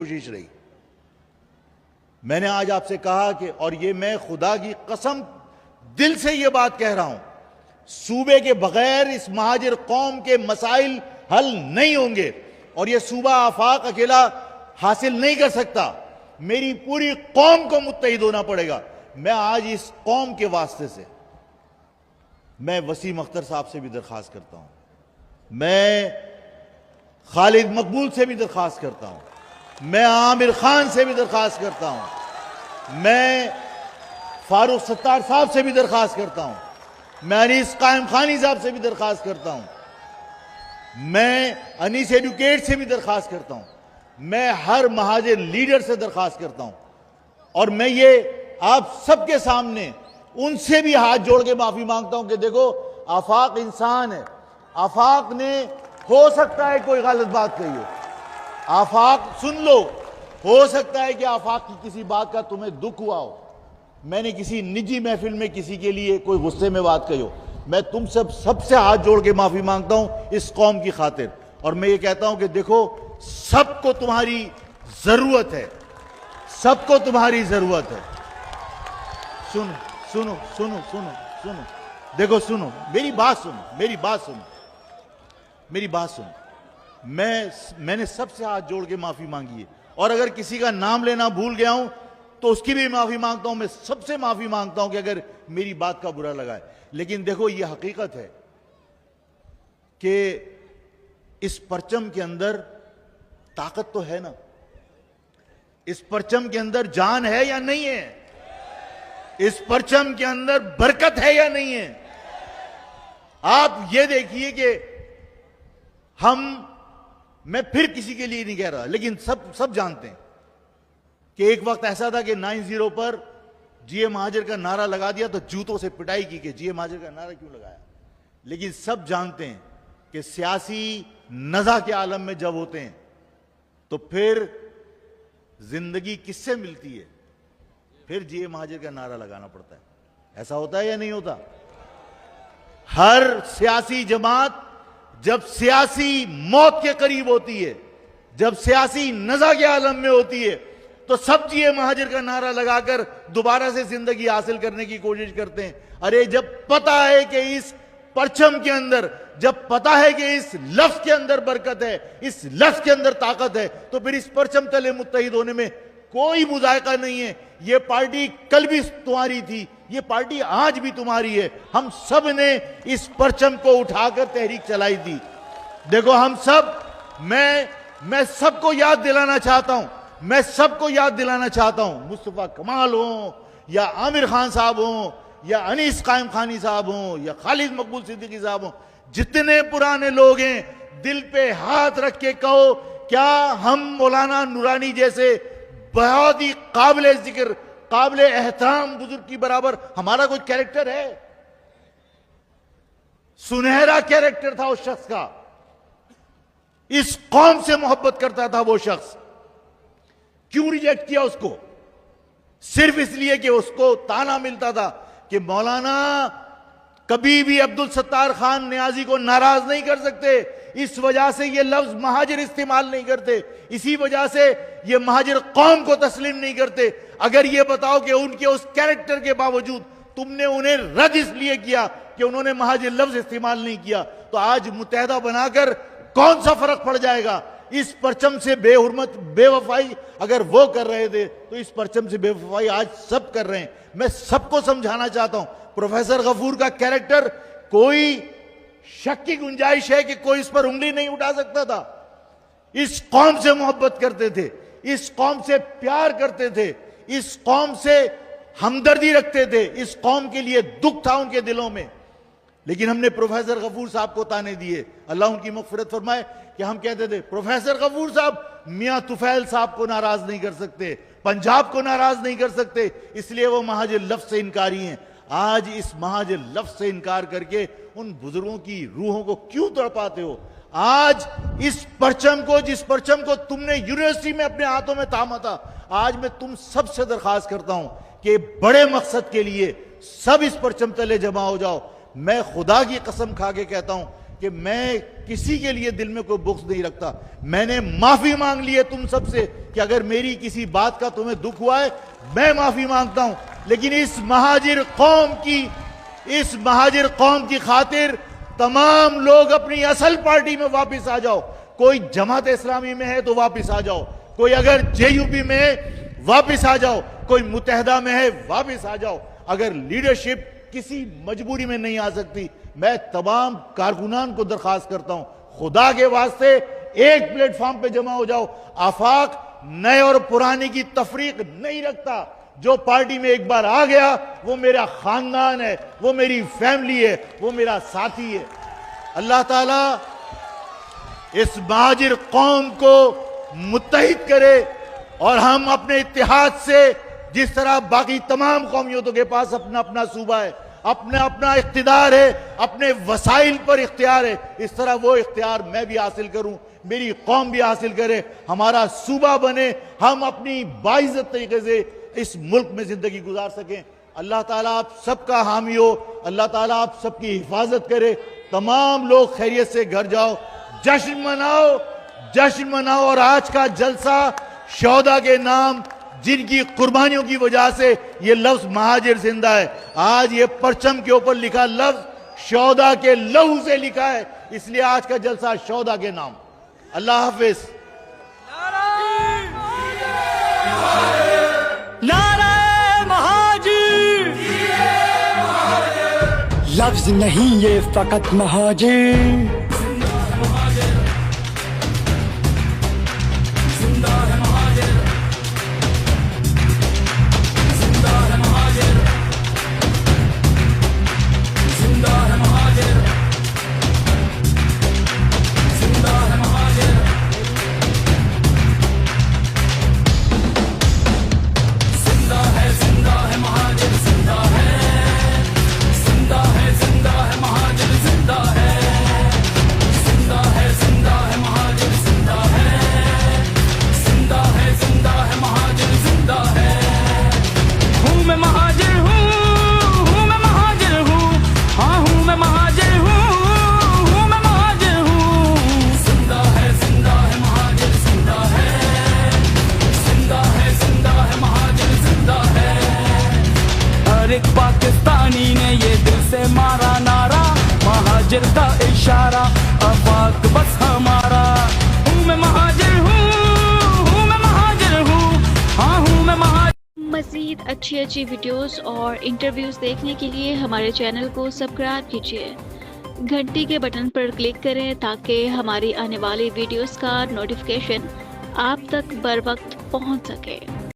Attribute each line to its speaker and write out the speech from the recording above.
Speaker 1: कोशिश रही। मैंने आज आपसे कहा कि, और ये मैं खुदा की कसम दिल से ये बात कह रहा हूं, सूबे के बगैर इस महाजिर कौम के मसाइल हल नहीं होंगे और ये सूबा आफाक अकेला हासिल नहीं कर सकता। मेरी पूरी कौम को मुत्तहिद होना पड़ेगा। मैं आज इस कौम के वास्ते से मैं वसीम अख्तर साहब से भी दरख्वास्त करता हूं, मैं खालिद मकबूल से भी दरख्वास्त करता हूं, मैं आमिर खान से भी दरख्वास्त करता हूं, मैं फारूक सत्तार साहब से भी दरख्वास्त करता हूं, मैं अनीस कायम खानी साहब से भी दरख्वास्त करता हूं, मैं अनीस एडुकेट से भी दरख्वास्त करता हूं, मैं हर महाजिर लीडर से दरख्वास्त करता हूं और मैं ये आप सबके सामने उनसे भी हाथ जोड़ के माफी मांगता हूं कि देखो, आफाक इंसान है, आफाक ने हो सकता है कोई गलत बात कही हो, आफाक सुन लो, हो सकता है कि आफाक की किसी बात का तुम्हें दुख हुआ हो, मैंने किसी निजी महफिल में किसी के लिए कोई गुस्से में बात कही हो, मैं तुम सबसे हाथ जोड़ के माफी मांगता हूं इस कौम की खातिर। और मैं ये कहता हूं कि देखो, सबको तुम्हारी जरूरत है, सबको तुम्हारी जरूरत है। सुनो सुनो सुनो सुनो सुनो, देखो सुनो, मेरी बात सुनो, मेरी बात सुनो, मेरी बात सुनो। मैंने सबसे हाथ जोड़ के माफी मांगी है और अगर किसी का नाम लेना भूल गया हूं तो उसकी भी माफी मांगता हूं। मैं सबसे माफी मांगता हूं कि अगर मेरी बात का बुरा लगा है। लेकिन देखो, यह हकीकत है कि इस परचम के अंदर ताकत तो है ना, इस परचम के अंदर जान है या नहीं है, इस परचम के अंदर बरकत है या नहीं है। आप ये देखिए कि मैं फिर किसी के लिए नहीं कह रहा, लेकिन सब जानते हैं कि एक वक्त ऐसा था कि 90 पर जीए महाजिर का नारा लगा दिया तो जूतों से पिटाई की कि जीए महाजिर का नारा क्यों लगाया। लेकिन सब जानते हैं कि सियासी नज़ा के आलम में जब होते हैं तो फिर जिंदगी किससे मिलती है, फिर जीए महाजिर का नारा लगाना पड़ता है। ऐसा होता है या नहीं होता? हर सियासी जमात जब सियासी मौत के करीब होती है, जब सियासी नज़ा के आलम में होती है, तो सब जीए महाजिर का नारा लगाकर दोबारा से जिंदगी हासिल करने की कोशिश करते हैं। अरे जब पता है कि इस परचम के अंदर, जब पता है कि इस लफ्ज के अंदर बरकत है, इस लफ्ज के अंदर ताकत है, तो फिर इस परचम तले मुत्तहिद होने में कोई मुजायका नहीं है। ये पार्टी कल भी तुम्हारी थी, ये पार्टी आज भी तुम्हारी है। हम सब ने इस परचम को उठाकर तहरीक चलाई थी। देखो, हम सब, मैं सबको याद दिलाना चाहता हूं, मैं सबको याद दिलाना चाहता हूं, मुस्तफा कमाल हो या आमिर खान साहब हो या अनीस कायम खानी साहब हो या खालिद मकबूल सिद्दीकी साहब हो, जितने पुराने लोग हैं, दिल पे हाथ रख के कहो, क्या हम मौलाना नूरानी जैसे बहुत ही काबिल जिक्र, काबिल एहतराम बुजुर्ग की बराबर हमारा कोई कैरेक्टर है? सुनहरा कैरेक्टर था उस शख्स का, इस कौम से मोहब्बत करता था वो शख्स। क्यों रिजेक्ट किया उसको? सिर्फ इसलिए कि उसको ताना मिलता था कि मौलाना कभी भी अब्दुल सत्तार खान नियाजी को नाराज नहीं कर सकते, इस वजह से ये लफ्ज महाजिर इस्तेमाल नहीं करते, इसी वजह से ये महाजिर कौम को तस्लीम नहीं करते। अगर ये बताओ कि उनके उस कैरेक्टर के बावजूद तुमने उन्हें रद्द इसलिए किया कि उन्होंने महाजिर लफ्ज इस्तेमाल नहीं किया, तो आज मुत्तहदा बनाकर कौन सा फर्क पड़ जाएगा? इस परचम से बेहुरमत, बेवफाई अगर वो कर रहे थे तो इस परचम से बेवफाई आज सब कर रहे हैं। मैं सबको समझाना चाहता हूं, प्रोफेसर गफूर का कैरेक्टर, कोई शक की गुंजाइश है कि कोई इस पर उंगली नहीं उठा सकता था। इस कौम से मोहब्बत करते थे, इस कौम से प्यार करते थे, इस कौम से हमदर्दी रखते थे, इस कौम के लिए दुख था उनके दिलों में। लेकिन हमने प्रोफेसर गफूर साहब को ताने दिए, अल्लाह उनकी मग़फ़िरत फरमाए, कि हम कहते थे प्रोफेसर गफूर साहब मियां तुफैल साहब को नाराज नहीं कर सकते, पंजाब को नाराज नहीं कर सकते, इसलिए वो महाजिर लफ्ज से इनकारी हैं। आज इस महाजिर लफ्ज से इनकार करके उन बुजुर्गों की रूहों को क्यों तड़पाते हो? आज इस परचम को, जिस परचम को तुमने यूनिवर्सिटी में अपने हाथों में थामा था, आज मैं तुम सबसे दरखास्त करता हूं कि बड़े मकसद के लिए सब इस परचम तले जमा हो जाओ। मैं खुदा की कसम खा के कहता हूं कि मैं किसी के लिए दिल में कोई बुग़्ज़ नहीं रखता। मैंने माफी मांग ली है तुम सबसे कि अगर मेरी किसी बात का तुम्हें दुख हुआ है, मैं माफी मांगता हूं। लेकिन इस महाजिर कौम की खातिर तमाम लोग अपनी असल पार्टी में वापस आ जाओ। कोई जमात इस्लामी में है तो वापस आ जाओ, कोई अगर जेयूपी में है वापस आ जाओ, कोई मुत्तहदा में है वापस आ जाओ। अगर लीडरशिप किसी मजबूरी में नहीं आ सकती, मैं तमाम कारकुनान को दरखास्त करता हूं, खुदा के वास्ते एक प्लेटफॉर्म पे जमा हो जाओ। आफाक नए और पुराने की तफरीक नहीं रखता। जो पार्टी में एक बार आ गया वो मेरा खानदान है, वो मेरी फैमिली है, वो मेरा साथी है। अल्लाह ताला इस महाजिर कौम को मुत्तहिद करे और हम अपने इत्तेहाद से, जिस तरह बाकी तमाम कौमियतों के पास अपना अपना सूबा है, अपना अपना इख्तिदार है, अपने वसाइल पर इख्तियार है, इस तरह वो इख्तियार मैं भी हासिल करूं, मेरी कौम भी हासिल करे, हमारा सूबा बने, हम अपनी बाइज्जत तरीके से इस मुल्क में जिंदगी गुजार सकें। अल्लाह ताला आप सबका हामी हो, अल्लाह ताला आप सबकी हिफाजत करे। तमाम लोग खैरियत से घर जाओ, जश्न मनाओ। और आज का जलसा शौदा के नाम, जिनकी कुर्बानियों की वजह से ये लफ्ज महाजिर जिंदा है। आज ये परचम के ऊपर लिखा लफ्ज शौदा के लहू से लिखा है, इसलिए आज का जलसा शौदा के नाम। अल्लाह हाफिज।
Speaker 2: नारे महाजिर, लफ्ज नहीं ये फकत महाजिर। एक पाकिस्तानी ने ये दिल से मारा नारा, महाजिर का इशारा, आफाक बस हमारा। हूँ मैं महाजिर हूँ मैं महाजिर हूँ, हाँ हूँ मैं महाजिर।
Speaker 3: मज़ीद अच्छी वीडियोस और इंटरव्यूज देखने के लिए हमारे चैनल को सब्सक्राइब कीजिए, घंटी के बटन पर क्लिक करें ताकि हमारी आने वाली वीडियोस का नोटिफिकेशन आप तक बर वक्त पहुँच सके।